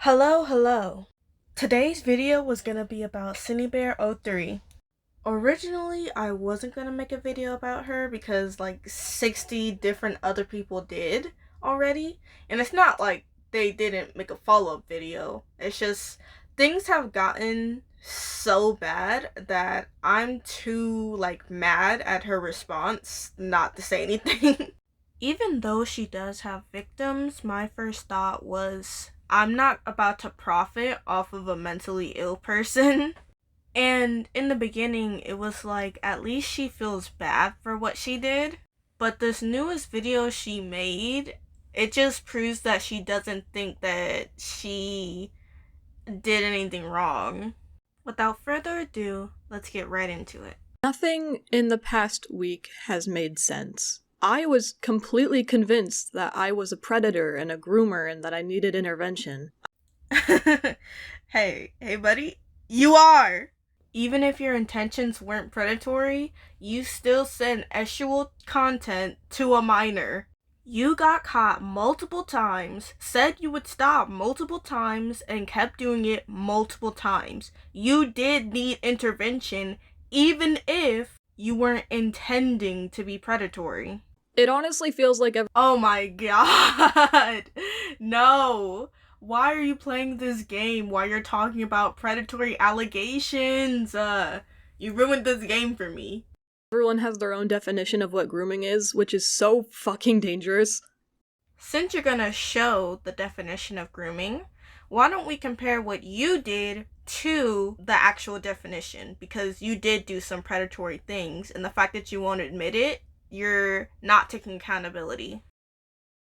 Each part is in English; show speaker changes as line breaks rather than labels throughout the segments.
Hello. Today's video was gonna be about synnibear03. Originally, I wasn't gonna make a video about her because like 60 different other people did already. And it's not like they didn't make a follow-up video. It's just things have gotten so bad that I'm too mad at her response not to say anything. Even though she does have victims, my first thought was, I'm not about to profit off of a mentally ill person. And in the beginning, it was like, at least she feels bad for what she did. But this newest video she made, it just proves that she doesn't think that she did anything wrong. Without further ado, let's get right into it.
Nothing in the past week has made sense. I was completely convinced that I was a predator and a groomer and that I needed intervention.
Hey buddy, you are! Even if your intentions weren't predatory, you still sent sexual content to a minor. You got caught multiple times, said you would stop multiple times, and kept doing it multiple times. You did need intervention, even if you weren't intending to be predatory.
It honestly feels like
Oh my god! No! Why are you playing this game while you're talking about predatory allegations? You ruined this game for me.
Everyone has their own definition of what grooming is, which is so fucking dangerous.
Since you're gonna show the definition of grooming, why don't we compare what you did to the actual definition? Because you did do some predatory things, and the fact that you won't admit it, you're not taking accountability.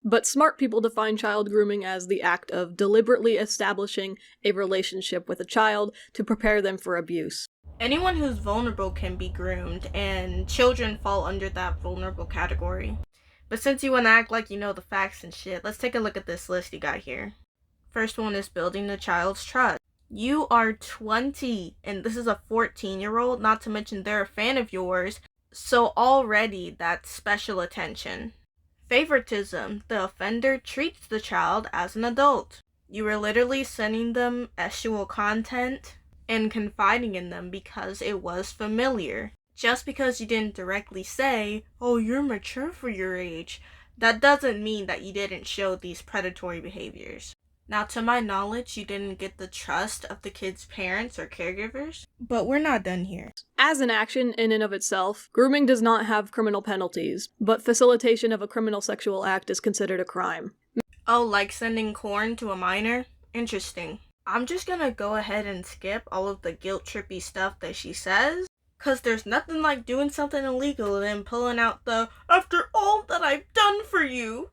But smart people define child grooming as the act of deliberately establishing a relationship with a child to prepare them for abuse.
Anyone who's vulnerable can be groomed, and children fall under that vulnerable category. But since you want to act like you know the facts and shit, let's take a look at this list you got here. First one is building the child's trust. You are 20, and this is a 14-year-old, not to mention they're a fan of yours, so already that's special attention. Favoritism. The offender treats the child as an adult. You were literally sending them sexual content and confiding in them because it was familiar. Just because you didn't directly say, oh, you're mature for your age, that doesn't mean that you didn't show these predatory behaviors. Now, to my knowledge, you didn't get the trust of the kid's parents or caregivers, but we're not done here.
As an action in and of itself, grooming does not have criminal penalties, but facilitation of a criminal sexual act is considered a crime.
Oh, like sending corn to a minor? Interesting. I'm just gonna go ahead and skip all of the guilt-trippy stuff that she says, cause there's nothing like doing something illegal and then pulling out the, after all that I've done for you.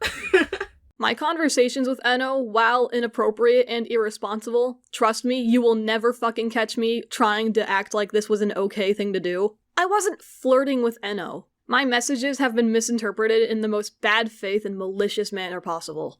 My conversations with Eno, while inappropriate and irresponsible, trust me, you will never fucking catch me trying to act like this was an okay thing to do. I wasn't flirting with Eno. My messages have been misinterpreted in the most bad faith and malicious manner possible.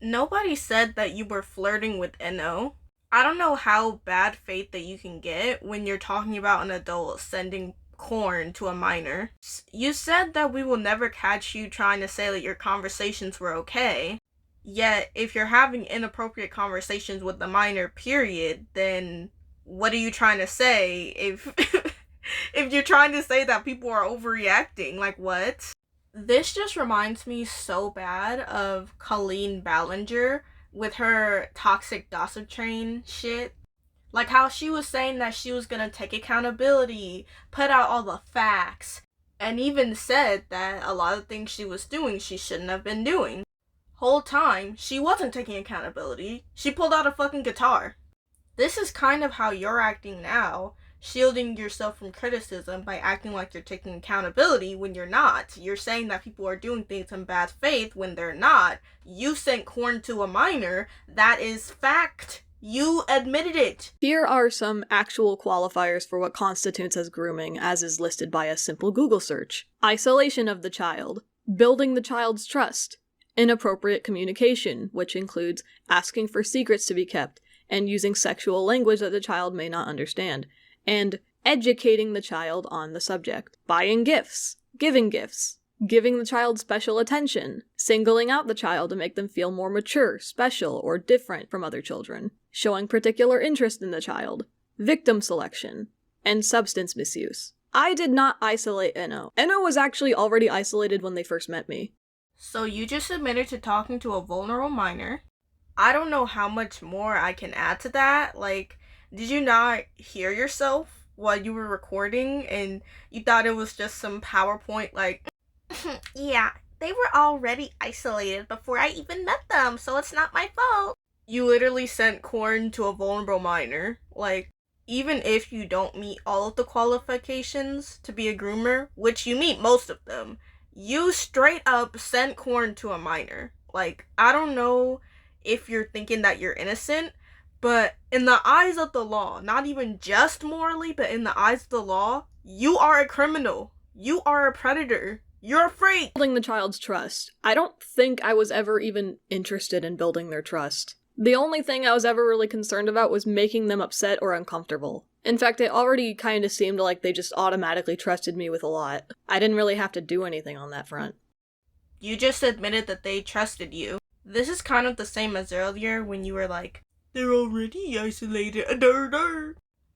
Nobody said that you were flirting with Eno. I don't know how bad faith that you can get when you're talking about an adult sending corn to a minor. You said that we will never catch you trying to say that your conversations were okay. Yet, if you're having inappropriate conversations with the minor, period, then what are you trying to say if if you're trying to say that people are overreacting? Like, what? This just reminds me so bad of Colleen Ballinger with her toxic gossip train shit. Like how she was saying that she was gonna take accountability, put out all the facts, and even said that a lot of things she was doing she shouldn't have been doing. Whole time, she wasn't taking accountability. She pulled out a fucking guitar. This is kind of how you're acting now, shielding yourself from criticism by acting like you're taking accountability when you're not. You're saying that people are doing things in bad faith when they're not. You sent corn to a minor. That is fact. You admitted it.
Here are some actual qualifiers for what constitutes as grooming, as is listed by a simple Google search. Isolation of the child. Building the child's trust. Inappropriate communication, which includes asking for secrets to be kept, and using sexual language that the child may not understand. And educating the child on the subject. Buying gifts. Giving gifts. giving the child special attention, singling out the child to make them feel more mature, special, or different from other children, showing particular interest in the child, victim selection, and substance misuse. I did not isolate Enno. Enno was actually already isolated when they first met me.
So you just admitted to talking to a vulnerable minor. I don't know how much more I can add to that. Like, did you not hear yourself while you were recording and you thought it was just some PowerPoint like, yeah, they were already isolated before I even met them, so it's not my fault. You literally sent corn to a vulnerable minor. Like, even if you don't meet all of the qualifications to be a groomer, which you meet most of them, you straight up sent corn to a minor. Like, I don't know if you're thinking that you're innocent, but in the eyes of the law, not even just morally, but in the eyes of the law, you are a criminal. You are a predator. You're a freak.
Building the child's trust. I don't think I was ever even interested in building their trust. The only thing I was ever really concerned about was making them upset or uncomfortable. In fact, it already kind of seemed like they just automatically trusted me with a lot. I didn't really have to do anything on that front.
You just admitted that they trusted you. This is kind of the same as earlier when you were like, they're already isolated.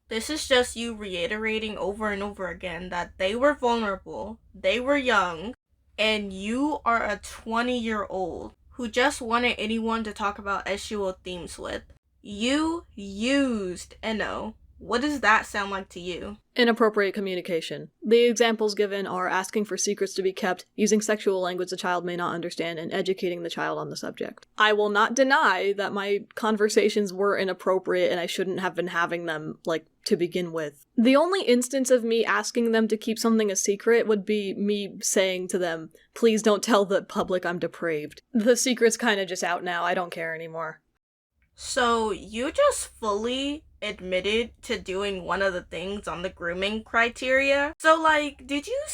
This is just you reiterating over and over again that they were vulnerable, they were young, and you are a 20-year-old who just wanted anyone to talk about sexual themes with. You used Enno. What does that sound like to you?
Inappropriate communication. The examples given are asking for secrets to be kept, using sexual language the child may not understand, and educating the child on the subject. I will not deny that my conversations were inappropriate and I shouldn't have been having them, to begin with. The only instance of me asking them to keep something a secret would be me saying to them, please don't tell the public I'm depraved. The secret's kinda just out now, I don't care anymore.
So you just fully admitted to doing one of the things on the grooming criteria. So did you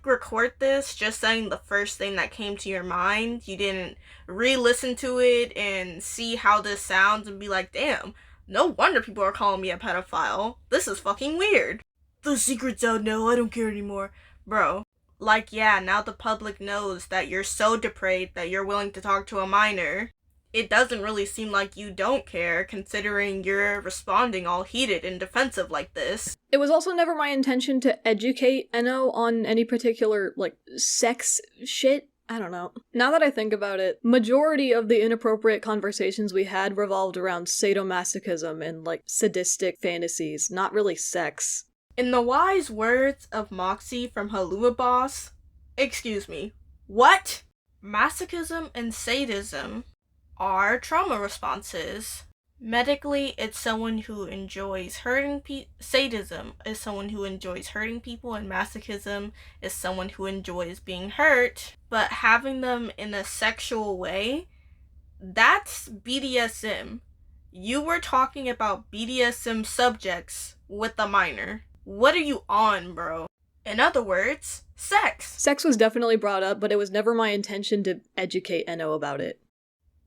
record this just saying the first thing that came to your mind? You didn't re-listen to it and see how this sounds and be like, damn, no wonder people are calling me a pedophile. This is fucking weird. The secret's out now, I don't care anymore. Bro, now the public knows that you're so depraved that you're willing to talk to a minor. It doesn't really seem like you don't care, considering you're responding all heated and defensive like this.
It was also never my intention to educate Enno on any particular, sex shit. I don't know. Now that I think about it, majority of the inappropriate conversations we had revolved around sadomasochism and, sadistic fantasies, not really sex.
In the wise words of Moxie from Halua Boss, excuse me, what? Masochism and sadism are trauma responses. Medically, it's someone who enjoys hurting people. Sadism is someone who enjoys hurting people, and masochism is someone who enjoys being hurt. But having them in a sexual way, that's BDSM. You were talking about BDSM subjects with a minor. What are you on, bro? In other words, sex.
Sex was definitely brought up, but it was never my intention to educate Enno about it.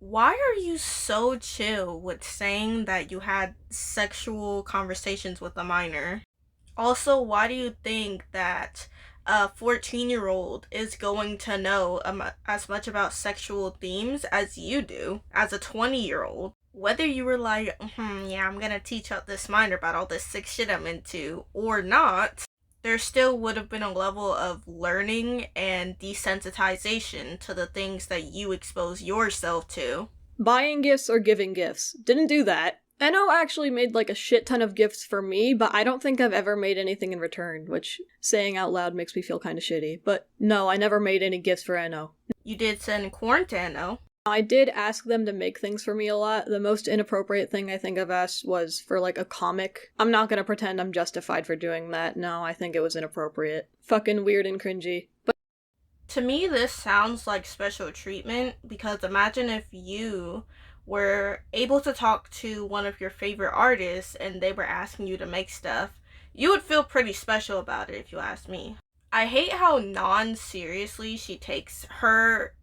Why are you so chill with saying that you had sexual conversations with a minor? Also, why do you think that a 14-year-old is going to know as much about sexual themes as you do as a 20-year-old? Whether you were like, yeah, I'm gonna teach out this minor about all this sick shit I'm into, or not, there still would have been a level of learning and desensitization to the things that you expose yourself to.
Buying gifts or giving gifts. Didn't do that. Enno actually made a shit ton of gifts for me, but I don't think I've ever made anything in return, which saying out loud makes me feel kind of shitty. But no, I never made any gifts for Enno.
You did send corn to Enno.
I did ask them to make things for me a lot. The most inappropriate thing I think I've asked was for a comic. I'm not gonna pretend I'm justified for doing that. No, I think it was inappropriate. Fucking weird and cringy. But
to me, this sounds like special treatment, because imagine if you were able to talk to one of your favorite artists and they were asking you to make stuff. You would feel pretty special about it, if you ask me. I hate how non-seriously she takes her.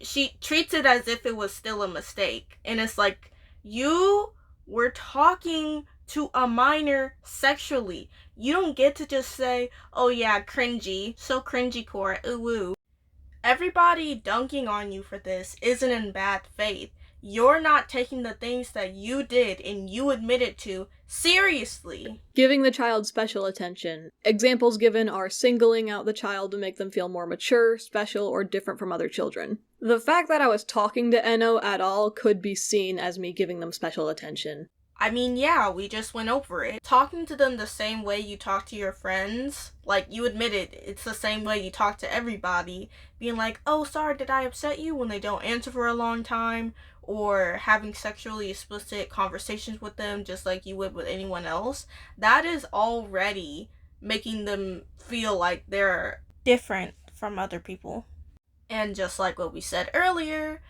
She treats it as if it was still a mistake. And it's you were talking to a minor sexually. You don't get to just say, oh yeah, cringy, so cringy core, ooh woo. Everybody dunking on you for this isn't in bad faith. You're not taking the things that you did and you admitted to seriously.
Giving the child special attention. Examples given are singling out the child to make them feel more mature, special, or different from other children. The fact that I was talking to Eno at all could be seen as me giving them special attention.
I mean, yeah, we just went over it. Talking to them the same way you talk to your friends, like, you admitted it's the same way you talk to everybody, being like, oh, sorry, did I upset you, when they don't answer for a long time, or having sexually explicit conversations with them just like you would with anyone else. That is already making them feel like they're different from other people. And just like what we said earlier,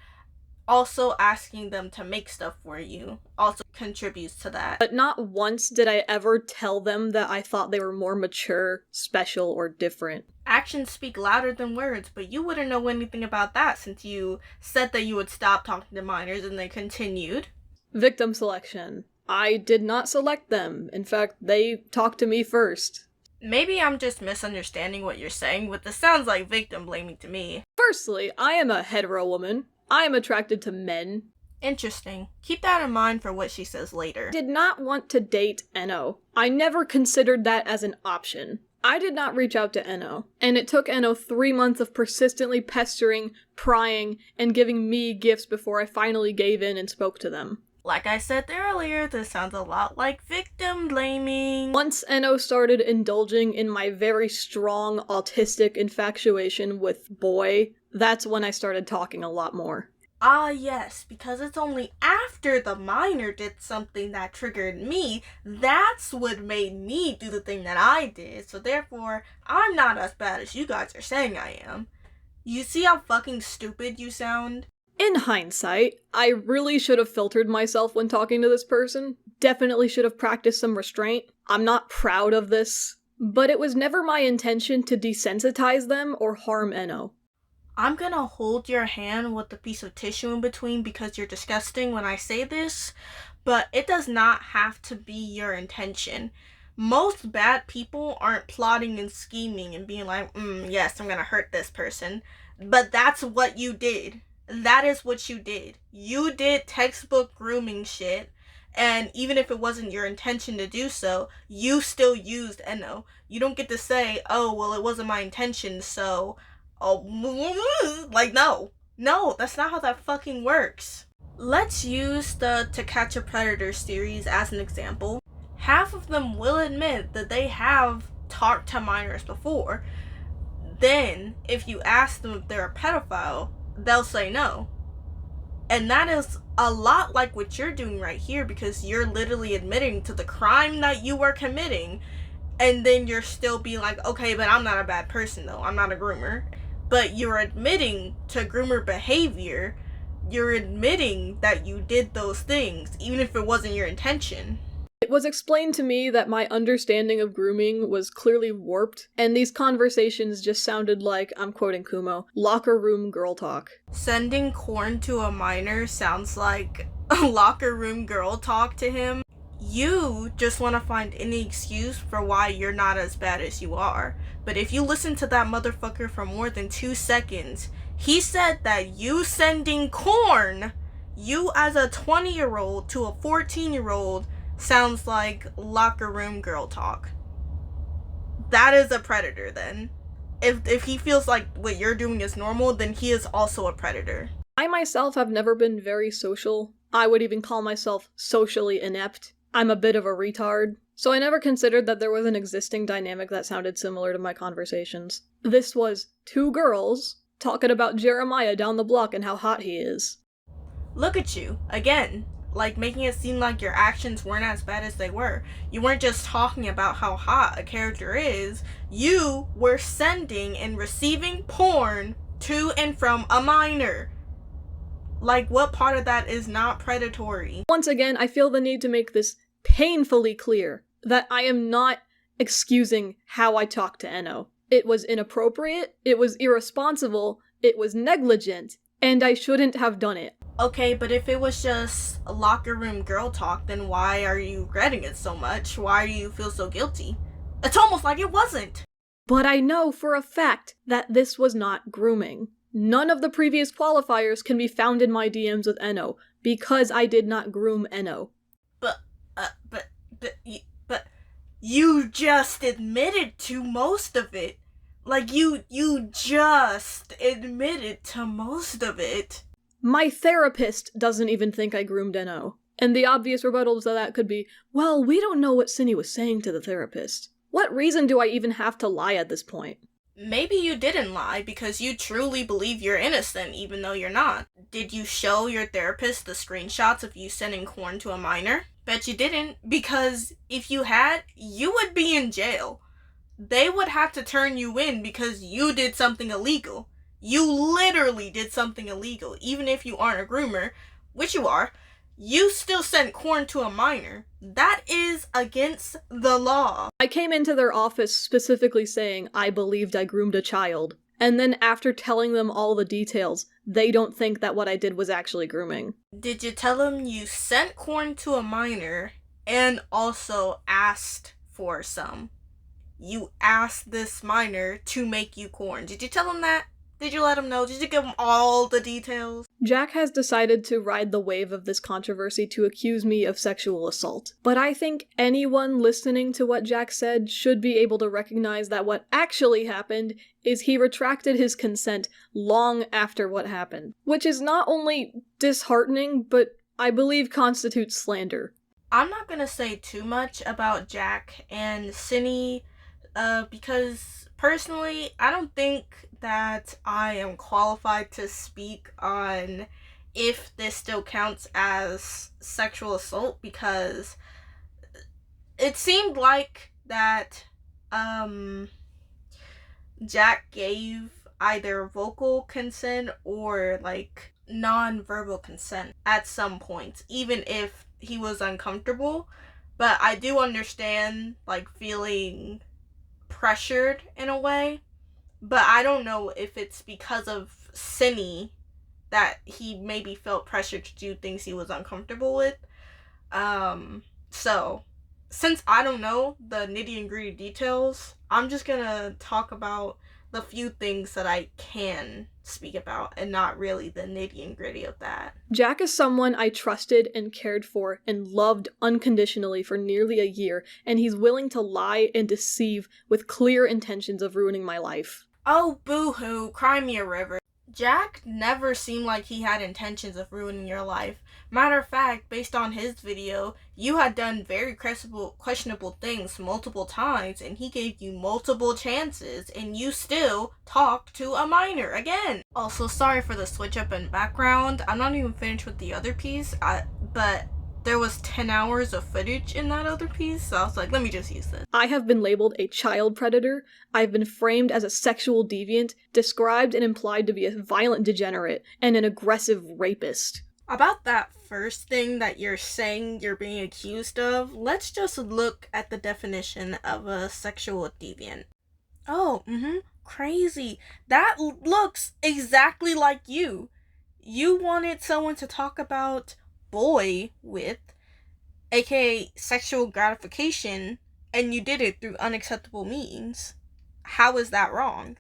also asking them to make stuff for you also contributes to that.
But not once did I ever tell them that I thought they were more mature, special, or different.
Actions speak louder than words, but you wouldn't know anything about that since you said that you would stop talking to minors and they continued.
Victim selection. I did not select them. In fact, they talked to me first.
Maybe I'm just misunderstanding what you're saying, but this sounds like victim blaming to me.
Firstly, I am a hetero woman. I am attracted to men.
Interesting. Keep that in mind for what she says later.
I did not want to date Eno. I never considered that as an option. I did not reach out to Eno, and it took Eno 3 months of persistently pestering, prying, and giving me gifts before I finally gave in and spoke to them.
Like I said earlier, this sounds a lot like victim blaming.
Once Eno started indulging in my very strong autistic infatuation with boy, that's when I started talking a lot more.
Ah, yes, because it's only after the minor did something that triggered me, that's what made me do the thing that I did, so therefore, I'm not as bad as you guys are saying I am. You see how fucking stupid you sound?
In hindsight, I really should have filtered myself when talking to this person. Definitely should have practiced some restraint. I'm not proud of this, but it was never my intention to desensitize them or harm Eno.
I'm gonna hold your hand with a piece of tissue in between because you're disgusting when I say this, but it does not have to be your intention. Most bad people aren't plotting and scheming and being like, yes, I'm gonna hurt this person. But that's what you did. That is what you did. You did textbook grooming shit, and even if it wasn't your intention to do so, you still used Eno. You don't get to say, oh, well, it wasn't my intention, so... oh, like, no. No, that's not how that fucking works. Let's use the To Catch a Predator series as an example. Half of them will admit that they have talked to minors before. Then, if you ask them if they're a pedophile, they'll say no. And that is a lot like what you're doing right here, because you're literally admitting to the crime that you were committing, and then you're still being like, okay, but I'm not a bad person though, I'm not a groomer. But you're admitting to groomer behavior, you're admitting that you did those things, even if it wasn't your intention.
It was explained to me that my understanding of grooming was clearly warped, and these conversations just sounded like, I'm quoting Kumo, locker room girl talk.
Sending corn to a minor sounds like a locker room girl talk to him. You just want to find any excuse for why you're not as bad as you are. But if you listen to that motherfucker for more than 2 seconds, he said that you sending corn, you as a 20-year-old to a 14-year-old, sounds like locker room girl talk. That is a predator then. If he feels like what you're doing is normal, then he is also a predator.
I myself have never been very social. I would even call myself socially inept. I'm a bit of a retard. So I never considered that there was an existing dynamic that sounded similar to my conversations. This was 2 girls talking about Jeremiah down the block and how hot he is.
Look at you, again. Like, making it seem like your actions weren't as bad as they were. You weren't just talking about how hot a character is. You were sending and receiving porn to and from a minor. Like, what part of that is not predatory?
Once again, I feel the need to make this painfully clear that I am not excusing how I talked to Eno. It was inappropriate, it was irresponsible, it was negligent, and I shouldn't have done it.
Okay, but if it was just a locker room girl talk, then why are you regretting it so much? Why do you feel so guilty? It's almost like it wasn't.
But I know for a fact that this was not grooming. None of the previous qualifiers can be found in my DMs with Eno, because I did not groom Eno.
But you just admitted to most of it. Like, you just admitted to most of it.
My therapist doesn't even think I groomed Eno. And the obvious rebuttal to that could be, well, we don't know what Synni was saying to the therapist. What reason do I even have to lie at this point?
Maybe you didn't lie because you truly believe you're innocent even though you're not. Did you show your therapist the screenshots of you sending corn to a minor? Bet you didn't, because if you had, you would be in jail. They would have to turn you in because you did something illegal. You literally did something illegal. Even if you aren't a groomer, which you are, you still sent corn to a minor. That is against the law.
I came into their office specifically saying I believed I groomed a child. And then after telling them all the details, they don't think that what I did was actually grooming.
Did you tell them you sent corn to a minor and also asked for some? You asked this minor to make you corn. Did you tell them that? Did you let him know? Did you give him all the details?
Jack has decided to ride the wave of this controversy to accuse me of sexual assault. But I think anyone listening to what Jack said should be able to recognize that what actually happened is he retracted his consent long after what happened. Which is not only disheartening, but I believe constitutes slander.
I'm not gonna say too much about Jack and Synni, because personally, I don't think that I am qualified to speak on if this still counts as sexual assault, because it seemed like that Jack gave either vocal consent or like non-verbal consent at some point, even if he was uncomfortable. But I do understand like feeling pressured in a way, but I don't know if it's because of Synni that he maybe felt pressured to do things he was uncomfortable with. So since I don't know the nitty and gritty details, I'm just gonna talk about the few things that I can speak about and not really the nitty and gritty of that.
Jack is someone I trusted and cared for and loved unconditionally for nearly a year, and he's willing to lie and deceive with clear intentions of ruining my life.
Oh, boo-hoo, cry me a river. Jack never seemed like he had intentions of ruining your life. Matter of fact, based on his video, you had done very questionable things multiple times, and he gave you multiple chances, and you still talked to a minor again. Also, sorry for the switch up in background. I'm not even finished with the other piece, but there was 10 hours of footage in that other piece, so I was like, let me just use this.
I have been labeled a child predator, I've been framed as a sexual deviant, described and implied to be a violent degenerate, and an aggressive rapist.
About that first thing that you're saying you're being accused of, let's just look at the definition of a sexual deviant. Oh, crazy. That looks exactly like you. You wanted someone to talk about boy with, aka sexual gratification, and you did it through unacceptable means. How is that wrong?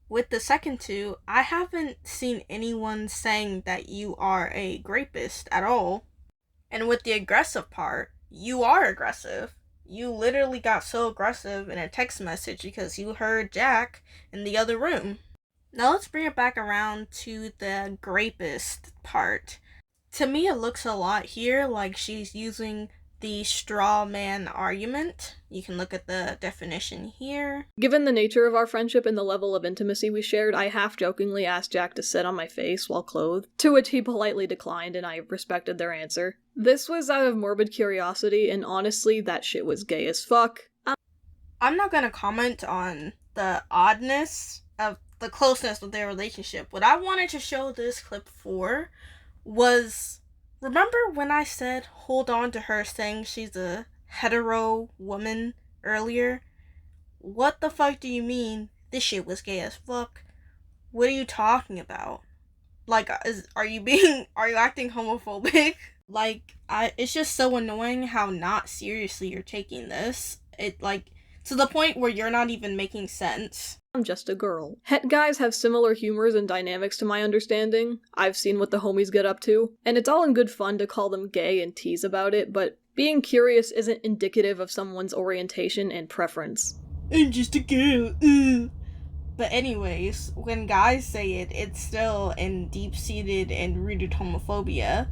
With the second two, I haven't seen anyone saying that you are a rapist at all. And with the aggressive part, you are aggressive. You literally got so aggressive in a text message because you heard Jack in the other room. Now let's bring it back around to the rapist part. To me, it looks a lot here like she's using the straw man argument. You can look at the definition here.
Given the nature of our friendship and the level of intimacy we shared, I half-jokingly asked Jack to sit on my face while clothed, to which he politely declined, and I respected their answer. This was out of morbid curiosity, and honestly, that shit was gay as fuck.
I'm not gonna comment on the oddness of the closeness of their relationship. What I wanted to show this clip for was, remember when I said hold on to her saying she's a hetero woman earlier? What the fuck do you mean this shit was gay as fuck? What are you talking about? Like, are you acting homophobic? Like, it's just so annoying how not seriously you're taking this. It, like, To the point where you're not even making sense.
I'm just a girl. Het guys have similar humors and dynamics to my understanding. I've seen what the homies get up to, and it's all in good fun to call them gay and tease about it, but being curious isn't indicative of someone's orientation and preference.
I'm just a girl, But anyways, when guys say it, it's still in deep-seated and rooted homophobia.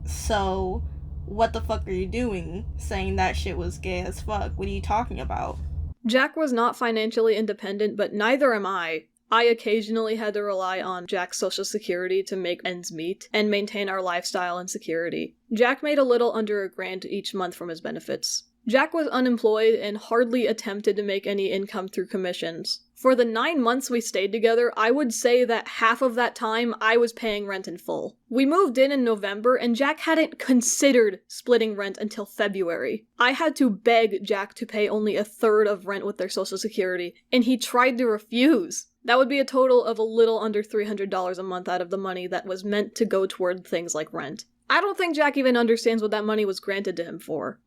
So, what the fuck are you doing saying that shit was gay as fuck? What are you talking about?
Jack was not financially independent, but neither am I. I occasionally had to rely on Jack's social security to make ends meet and maintain our lifestyle and security. Jack made a little under $1,000 each month from his benefits. Jack was unemployed and hardly attempted to make any income through commissions. For the 9 months we stayed together, I would say that half of that time I was paying rent in full. We moved in November, and Jack hadn't considered splitting rent until February. I had to beg Jack to pay only 1/3 of rent with their social security, and he tried to refuse. That would be a total of a little under $300 a month out of the money that was meant to go toward things like rent. I don't think Jack even understands what that money was granted to him for.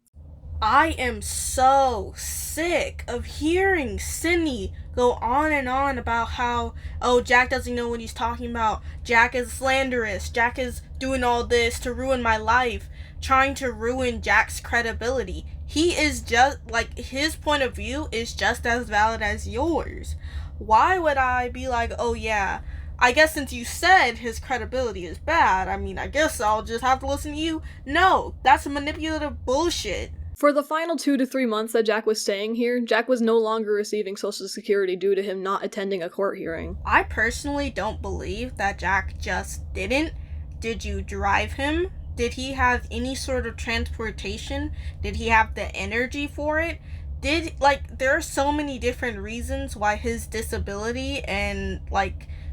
I am so sick of hearing synni go on and on about how, oh, Jack doesn't know what he's talking about. Jack is slanderous. Jack is doing all this to ruin my life, trying to ruin Jack's credibility. He is just, like, his point of view is just as valid as yours. Why would I be like, oh yeah, I guess since you said his credibility is bad, I guess I'll just have to listen to you? No, that's manipulative bullshit.
For the final 2 to 3 months that Jack was staying here, Jack was no longer receiving Social Security due to him not attending a court hearing.
I personally don't believe that Jack just didn't. Did you drive him? Did he have any sort of transportation? Did he have the energy for it? There are so many different reasons why his disability and,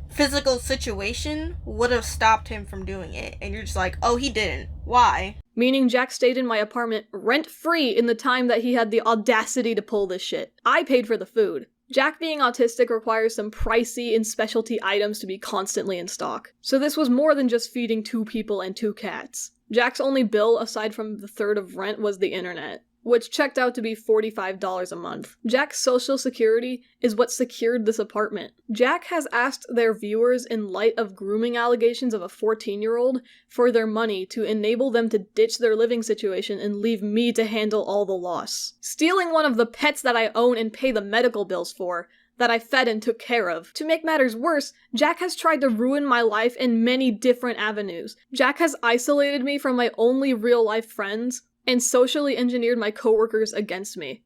physical situation would have stopped him from doing it. And you're just like, oh, he didn't. Why?
Meaning Jack stayed in my apartment rent-free in the time that he had the audacity to pull this shit. I paid for the food. Jack being autistic requires some pricey and specialty items to be constantly in stock. So this was more than just feeding 2 people and 2 cats. Jack's only bill, aside from the 1/3 of rent, was the internet, which checked out to be $45 a month. Jack's social security is what secured this apartment. Jack has asked their viewers, in light of grooming allegations of a 14-year-old, for their money to enable them to ditch their living situation and leave me to handle all the loss. Stealing one of the pets that I own and pay the medical bills for, that I fed and took care of. To make matters worse, Jack has tried to ruin my life in many different avenues. Jack has isolated me from my only real-life friends, and socially engineered my coworkers against me.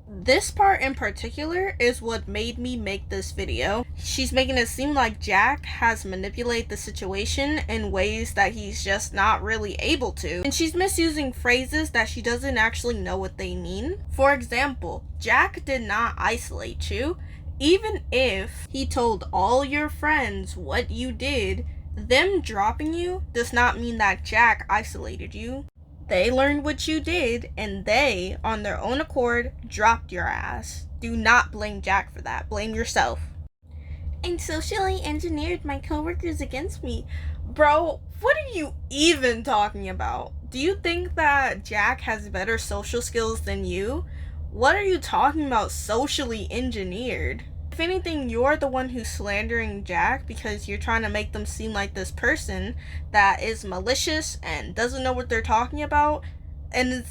This part in particular is what made me make this video. She's making it seem like Jack has manipulated the situation in ways that he's just not really able to. And she's misusing phrases that she doesn't actually know what they mean. For example, Jack did not isolate you. Even if he told all your friends what you did, them dropping you does not mean that Jack isolated you. They learned what you did, and they, on their own accord, dropped your ass. Do not blame Jack for that. Blame yourself. And socially engineered my coworkers against me. Bro, what are you even talking about? Do you think that Jack has better social skills than you? What are you talking about socially engineered? If anything, you're the one who's slandering Jack because you're trying to make them seem like this person that is malicious and doesn't know what they're talking about, and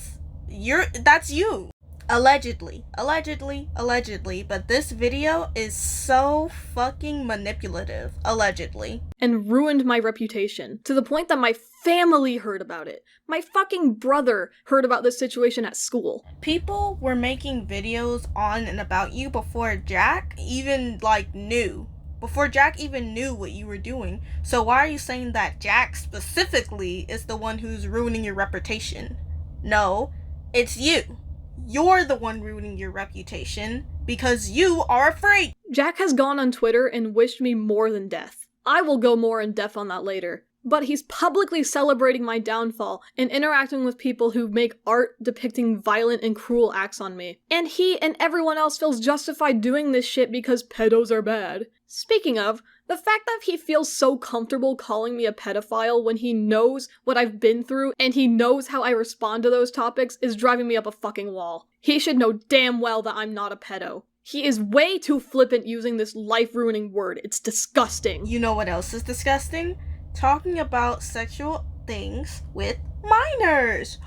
that's you. Allegedly, but this video is so fucking manipulative. Allegedly.
And ruined my reputation, to the point that my family heard about it. My fucking brother heard about this situation at school.
People were making videos on and about you before Jack even, knew. Before Jack even knew what you were doing. So why are you saying that Jack specifically is the one who's ruining your reputation? No, it's you. You're the one ruining your reputation because you are a freak.
Jack has gone on Twitter and wished me more than death. I will go more in depth on that later. But he's publicly celebrating my downfall and interacting with people who make art depicting violent and cruel acts on me. And he and everyone else feels justified doing this shit because pedos are bad. Speaking of, The fact that he feels so comfortable calling me a pedophile when he knows what I've been through and he knows how I respond to those topics is driving me up a fucking wall. He should know damn well that I'm not a pedo. He is way too flippant using this life-ruining word. It's disgusting.
You know what else is disgusting? Talking about sexual things with minors.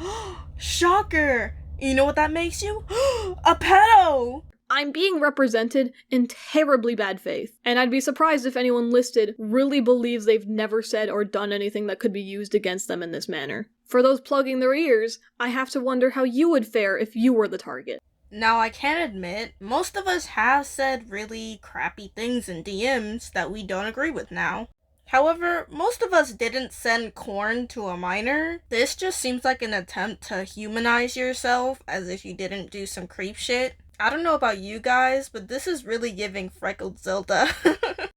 Shocker. You know what that makes you? A pedo!
I'm being represented in terribly bad faith, and I'd be surprised if anyone listed really believes they've never said or done anything that could be used against them in this manner. For those plugging their ears, I have to wonder how you would fare if you were the target.
Now, I can admit, most of us have said really crappy things in DMs that we don't agree with now. However, most of us didn't send corn to a minor. This just seems like an attempt to humanize yourself as if you didn't do some creep shit. I don't know about you guys, but this is really giving Freckled Zelda.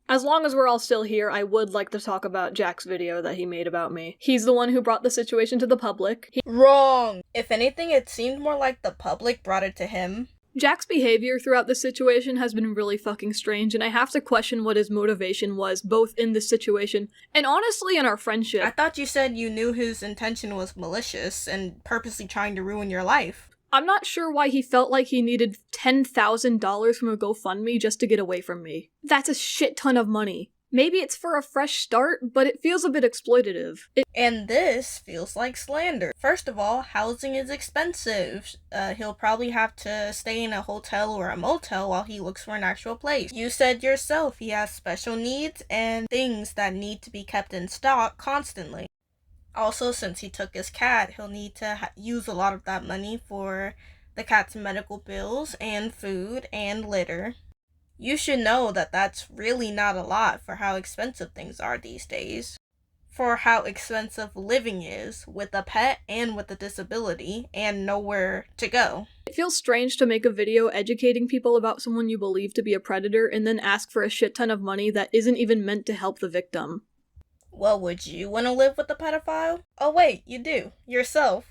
As long as we're all still here, I would like to talk about Jack's video that he made about me. He's the one who brought the situation to the public.
Wrong! If anything, it seemed more like the public brought it to him.
Jack's behavior throughout this situation has been really fucking strange, and I have to question what his motivation was, both in this situation and honestly in our friendship.
I thought you said you knew his intention was malicious and purposely trying to ruin your life.
I'm not sure why he felt like he needed $10,000 from a GoFundMe just to get away from me. That's a shit ton of money. Maybe it's for a fresh start, but it feels a bit exploitative.
And this feels like slander. First of all, housing is expensive. He'll probably have to stay in a hotel or a motel while he looks for an actual place. You said yourself he has special needs and things that need to be kept in stock constantly. Also, since he took his cat, he'll need to use a lot of that money for the cat's medical bills and food and litter. You should know that that's really not a lot for how expensive things are these days. For how expensive living is with a pet and with a disability and nowhere to go.
It feels strange to make a video educating people about someone you believe to be a predator and then ask for a shit ton of money that isn't even meant to help the victim.
Well, would you want to live with a pedophile? Oh wait, you do. Yourself.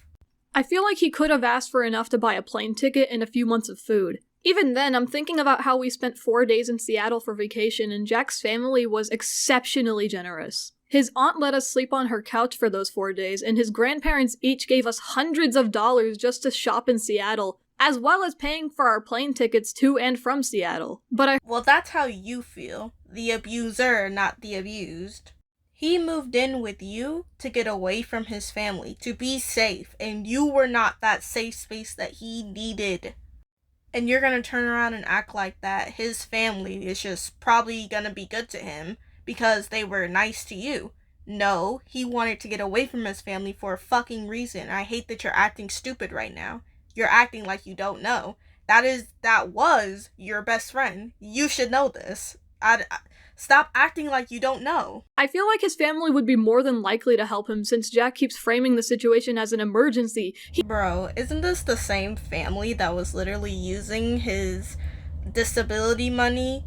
I feel like he could have asked for enough to buy a plane ticket and a few months of food. Even then, I'm thinking about how we spent 4 days in Seattle for vacation and Jack's family was exceptionally generous. His aunt let us sleep on her couch for those 4 days, and his grandparents each gave us hundreds of dollars just to shop in Seattle, as well as paying for our plane tickets to and from Seattle.
Well, that's how you feel. The abuser, not the abused. He moved in with you to get away from his family, to be safe, and you were not that safe space that he needed. And you're gonna turn around and act like that his family is just probably gonna be good to him because they were nice to you. No, he wanted to get away from his family for a fucking reason. I hate that you're acting stupid right now. You're acting like you don't know. That was your best friend. You should know this. Stop acting like you don't know.
I feel like his family would be more than likely to help him since Jack keeps framing the situation as an emergency.
Bro, isn't this the same family that was literally using his disability money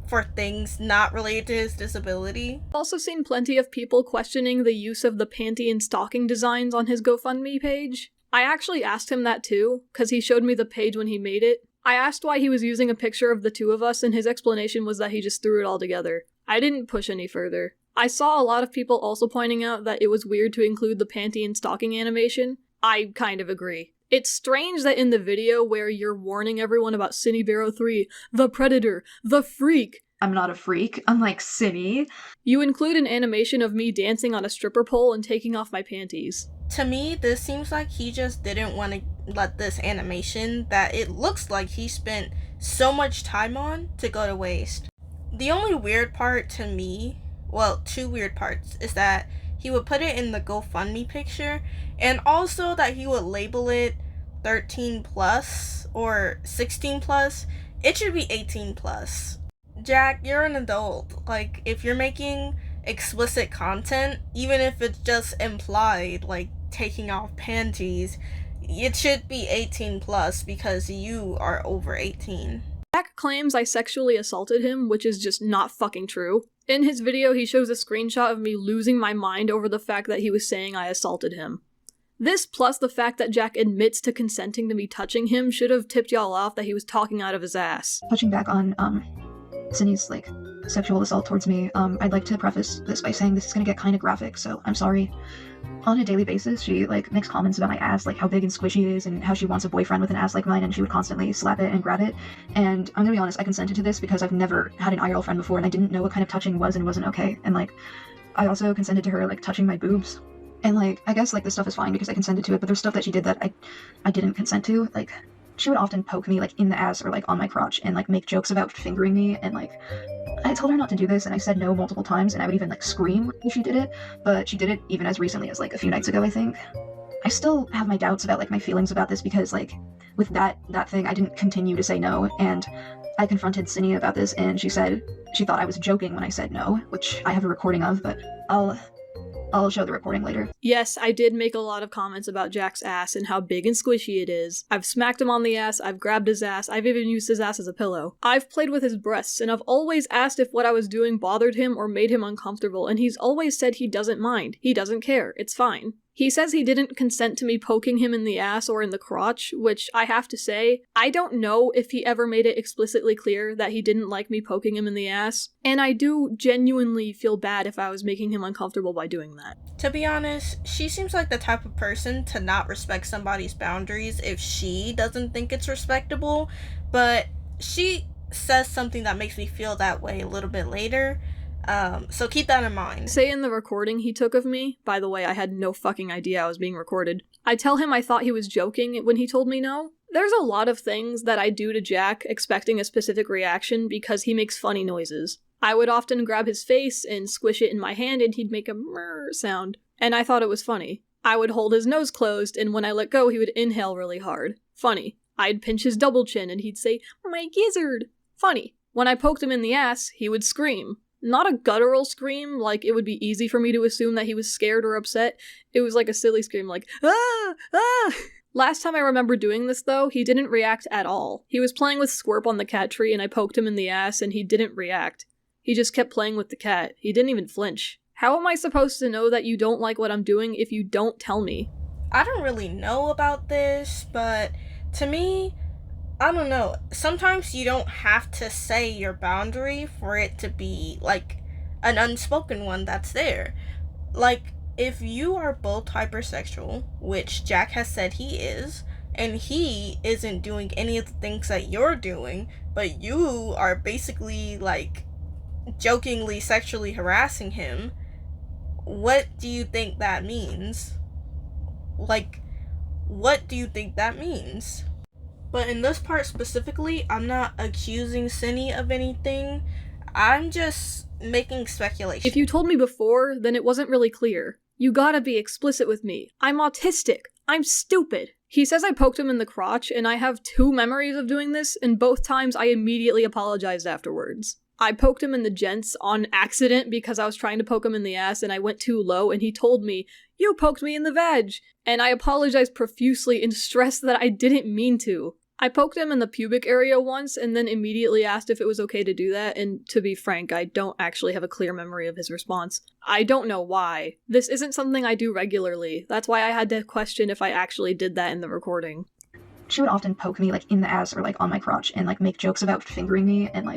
for things not related to his disability?
I've also seen plenty of people questioning the use of the panty and stocking designs on his GoFundMe page. I actually asked him that too, because he showed me the page when he made it. I asked why he was using a picture of the two of us, and his explanation was that he just threw it all together. I didn't push any further. I saw a lot of people also pointing out that it was weird to include the panty and stocking animation. I kind of agree. It's strange that in the video where you're warning everyone about synnibear03, the predator, the freak,
I'm not a freak, unlike Synni,
you include an animation of me dancing on a stripper pole and taking off my panties.
To me, this seems like he just didn't want to let this animation that it looks like he spent so much time on to go to waste. The only weird part to me, well, two weird parts, is that he would put it in the GoFundMe picture and also that he would label it 13 plus or 16 plus. It should be 18 plus. Jack, you're an adult. Like, if you're making explicit content, even if it's just implied, like taking off panties, it should be 18 plus because you are over 18.
Jack claims I sexually assaulted him, which is just not fucking true. In his video, he shows a screenshot of me losing my mind over the fact that he was saying I assaulted him. This, plus the fact that Jack admits to consenting to me touching him, should have tipped y'all off that he was talking out of his ass.
touching back on Synni's sexual assault towards me. I'd like to preface this by saying this is gonna get kind of graphic, so I'm sorry. On a daily basis, she makes comments about my ass, how big and squishy it is, and how she wants a boyfriend with an ass like mine, and she would constantly slap it and grab it. And I'm gonna be honest, I consented to this because I've never had an IRL friend before, and I didn't know what kind of touching was and wasn't okay. And I also consented to her touching my boobs. And I guess this stuff is fine because I consented to it, but there's stuff that she did that I didn't consent to. She would often poke me in the ass or on my crotch and make jokes about fingering me, and I told her not to do this and I said no multiple times, and I would even scream if she did it, but she did it even as recently as a few nights ago, I think. I still have my doubts about my feelings about this because with that thing I didn't continue to say no, and I confronted Synni about this and she said she thought I was joking when I said no, which I have a recording of, but I'll show the recording later.
Yes, I did make a lot of comments about Jack's ass and how big and squishy it is. I've smacked him on the ass, I've grabbed his ass, I've even used his ass as a pillow. I've played with his breasts, and I've always asked if what I was doing bothered him or made him uncomfortable, and he's always said he doesn't mind. He doesn't care. It's fine. He says he didn't consent to me poking him in the ass or in the crotch, which I have to say, I don't know if he ever made it explicitly clear that he didn't like me poking him in the ass, and I do genuinely feel bad if I was making him uncomfortable by doing that.
To be honest, she seems like the type of person to not respect somebody's boundaries if she doesn't think it's respectable, but she says something that makes me feel that way a little bit later. So keep that in mind.
Say in the recording he took of me, by the way, I had no fucking idea I was being recorded, I tell him I thought he was joking when he told me no. There's a lot of things that I do to Jack expecting a specific reaction because he makes funny noises. I would often grab his face and squish it in my hand and he'd make a mrrr sound, and I thought it was funny. I would hold his nose closed, and when I let go he would inhale really hard. Funny. I'd pinch his double chin and he'd say, "My gizzard." Funny. When I poked him in the ass, he would scream. Not a guttural scream, it would be easy for me to assume that he was scared or upset. It was a silly scream, "Ah! Ah!" Last time I remember doing this, though, he didn't react at all. He was playing with Squirp on the cat tree and I poked him in the ass and he didn't react. He just kept playing with the cat. He didn't even flinch. How am I supposed to know that you don't like what I'm doing if you don't tell me?
I don't really know about this, but to me, I don't know. Sometimes you don't have to say your boundary for it to be an unspoken one that's there. If you are both hypersexual, which Jack has said he is, and he isn't doing any of the things that you're doing, but you are basically jokingly sexually harassing him, what do you think that means? What do you think that means? But in this part specifically, I'm not accusing Synni of anything. I'm just making speculation.
If you told me before, then it wasn't really clear. You gotta be explicit with me. I'm autistic. I'm stupid. He says I poked him in the crotch, and I have 2 memories of doing this, and both times I immediately apologized afterwards. I poked him in the gents on accident because I was trying to poke him in the ass and I went too low, and he told me, "You poked me in the vag," and I apologized profusely and stressed that I didn't mean to. I poked him in the pubic area once and then immediately asked if it was okay to do that, and to be frank, I don't actually have a clear memory of his response. I don't know why. This isn't something I do regularly. That's why I had to question if I actually did that in the recording.
She would often poke me in the ass or on my crotch and make jokes about fingering me, and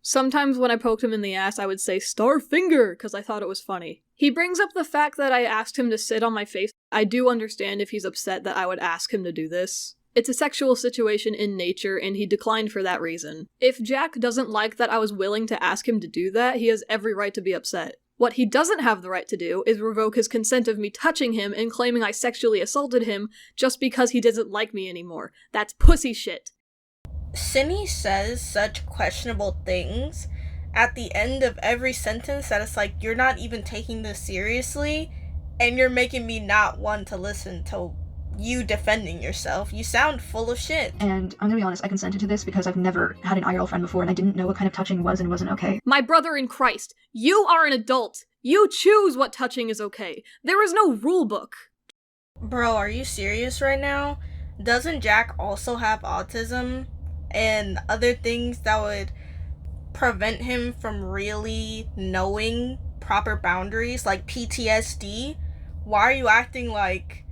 Sometimes when I poked him in the ass, I would say, "Star finger," because I thought it was funny. He brings up the fact that I asked him to sit on my face. I do understand if he's upset that I would ask him to do this. It's a sexual situation in nature, and he declined for that reason. If Jack doesn't like that I was willing to ask him to do that, he has every right to be upset. What he doesn't have the right to do is revoke his consent of me touching him and claiming I sexually assaulted him just because he doesn't like me anymore. That's pussy shit.
Synni says such questionable things at the end of every sentence that it's you're not even taking this seriously, and you're making me not want to listen to you defending yourself. You sound full of shit.
And I'm gonna be honest, I consented to this because I've never had an IRL friend before, and I didn't know what kind of touching was and wasn't okay.
My brother in Christ, you are an adult. You choose what touching is okay. There is no rule book.
Bro, are you serious right now? Doesn't Jack also have autism and other things that would prevent him from really knowing proper boundaries, like PTSD? Why are you acting like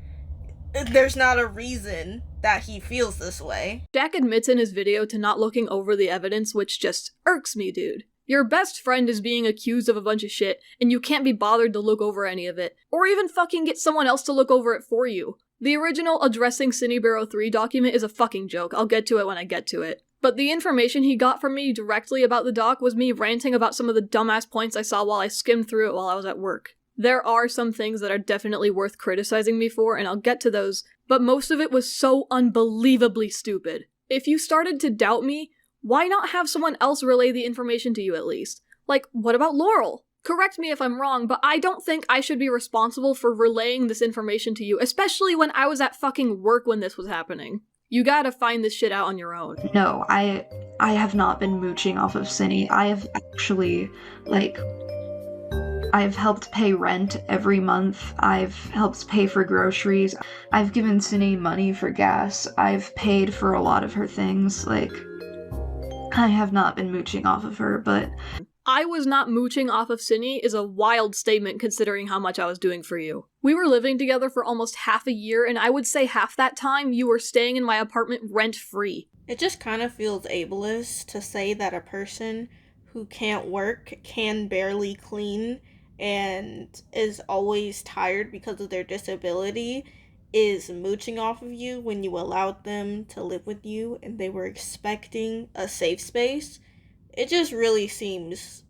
there's not a reason that he feels this way?
Jack admits in his video to not looking over the evidence, which just irks me, dude. Your best friend is being accused of a bunch of shit, and you can't be bothered to look over any of it, or even fucking get someone else to look over it for you. The original Addressing synnibear03 document is a fucking joke, I'll get to it when I get to it. But the information he got from me directly about the doc was me ranting about some of the dumbass points I saw while I skimmed through it while I was at work. There are some things that are definitely worth criticizing me for, and I'll get to those, but most of it was so unbelievably stupid. If you started to doubt me, why not have someone else relay the information to you at least? Like, what about Laurel? Correct me if I'm wrong, but I don't think I should be responsible for relaying this information to you, especially when I was at fucking work when this was happening. You gotta find this shit out on your own.
No, I have not been mooching off of Synni. I have actually, I've helped pay rent every month. I've helped pay for groceries. I've given Synni money for gas. I've paid for a lot of her things. I have not been mooching off of her, but...
I was not mooching off of Synni is a wild statement considering how much I was doing for you. We were living together for almost half a year, and I would say half that time you were staying in my apartment rent-free.
It just kind of feels ableist to say that a person who can't work, can barely clean, and is always tired because of their disability is mooching off of you when you allowed them to live with you and they were expecting a safe space. It just really seems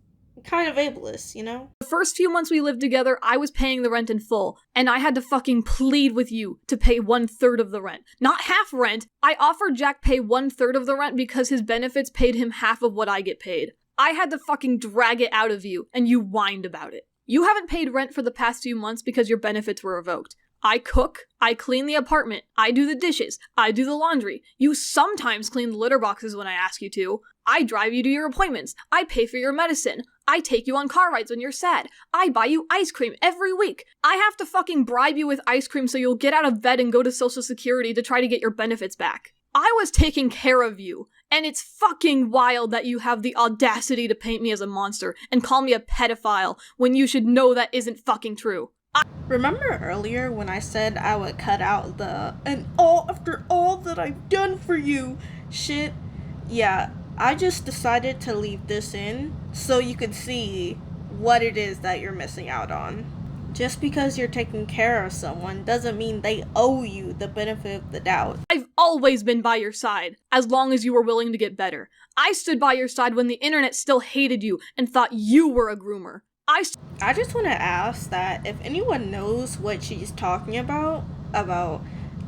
kind of ableist, you know?
The first few months we lived together, I was paying the rent in full, and I had to fucking plead with you to pay 1/3 of the rent. Not half rent. I offered Jack pay 1/3 of the rent because his benefits paid him half of what I get paid. I had to fucking drag it out of you, and you whined about it. You haven't paid rent for the past few months because your benefits were revoked. I cook, I clean the apartment, I do the dishes, I do the laundry. You sometimes clean the litter boxes when I ask you to. I drive you to your appointments. I pay for your medicine. I take you on car rides when you're sad. I buy you ice cream every week. I have to fucking bribe you with ice cream so you'll get out of bed and go to Social Security to try to get your benefits back. I was taking care of you, and it's fucking wild that you have the audacity to paint me as a monster and call me a pedophile when you should know that isn't fucking true.
Remember earlier when I said I would cut out the "and all after all that I've done for you" shit? Yeah, I just decided to leave this in so you could see what it is that you're missing out on. Just because you're taking care of someone doesn't mean they owe you the benefit of the doubt.
I've always been by your side, as long as you were willing to get better. I stood by your side when the internet still hated you and thought you were a groomer.
I just want to ask that if anyone knows what she's talking about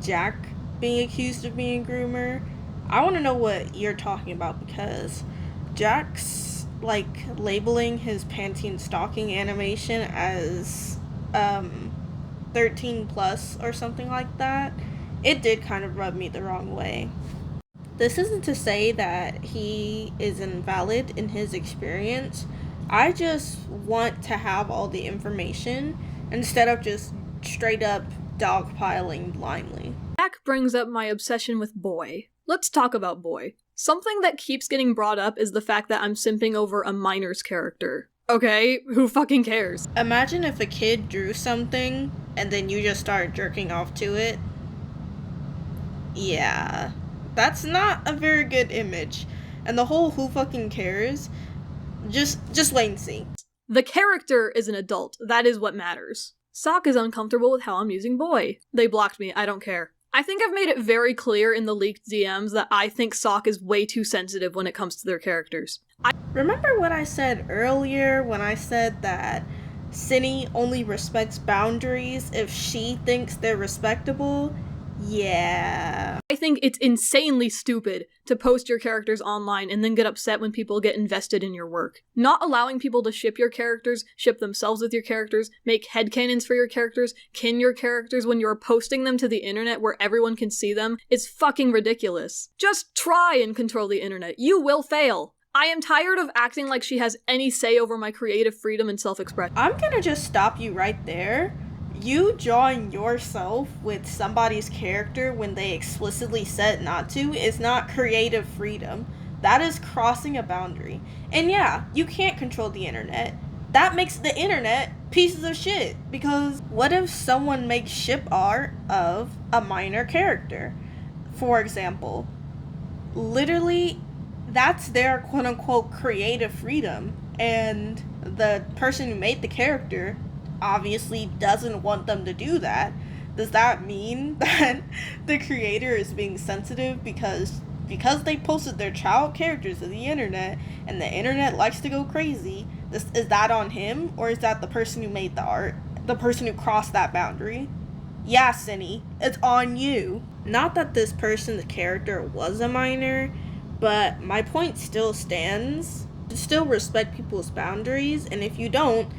Jack being accused of being a groomer, I want to know what you're talking about, because Jack's, labeling his Pantene stalking animation as, 13 plus or something like that, it did kind of rub me the wrong way. This isn't to say that he is invalid in his experience. I just want to have all the information instead of just straight up dogpiling blindly.
Jack brings up my obsession with Boy. Let's talk about Boy. Something that keeps getting brought up is the fact that I'm simping over a minor's character. Okay, who fucking cares?
Imagine if a kid drew something and then you just start jerking off to it. Yeah, that's not a very good image. And the whole "who fucking cares," just wait and see.
The character is an adult. That is what matters. Sock is uncomfortable with how I'm using Boy. They blocked me. I don't care. I think I've made it very clear in the leaked DMs that I think Sock is way too sensitive when it comes to their characters.
Remember what I said earlier when I said that Synni only respects boundaries if she thinks they're respectable? Yeah.
I think it's insanely stupid to post your characters online and then get upset when people get invested in your work. Not allowing people to ship your characters, ship themselves with your characters, make headcanons for your characters, kin your characters when you're posting them to the internet where everyone can see them is fucking ridiculous. Just try and control the internet. You will fail. I am tired of acting like she has any say over my creative freedom and self-expression.
I'm gonna just stop you right there. You drawing yourself with somebody's character when they explicitly said not to is not creative freedom. That is crossing a boundary. And yeah, you can't control the internet. That makes the internet pieces of shit. Because what if someone makes ship art of a minor character? For example, literally, that's their quote-unquote creative freedom. and the person who made the character obviously doesn't want them to do that, does that mean that the creator is being sensitive because they posted their child characters to the internet and the internet likes to go crazy? Is that on him, or is that the person who made the art, the person who crossed that boundary? Yeah, Synni, it's on you. Not that this person's character was a minor, but my point still stands. Still respect people's boundaries, and if you don't,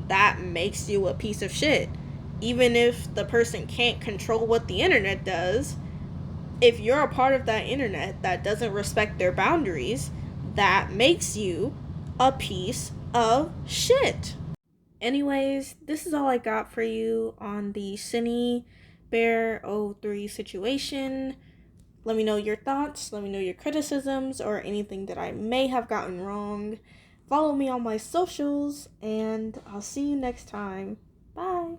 that makes you a piece of shit. Even if the person can't control what the internet does, if you're a part of that internet that doesn't respect their boundaries, that makes you a piece of shit. Anyways, this is all I got for you on the synnibear03 situation. Let me know your thoughts, let me know your criticisms, or anything that I may have gotten wrong. Follow me on my socials, and I'll see you next time. Bye.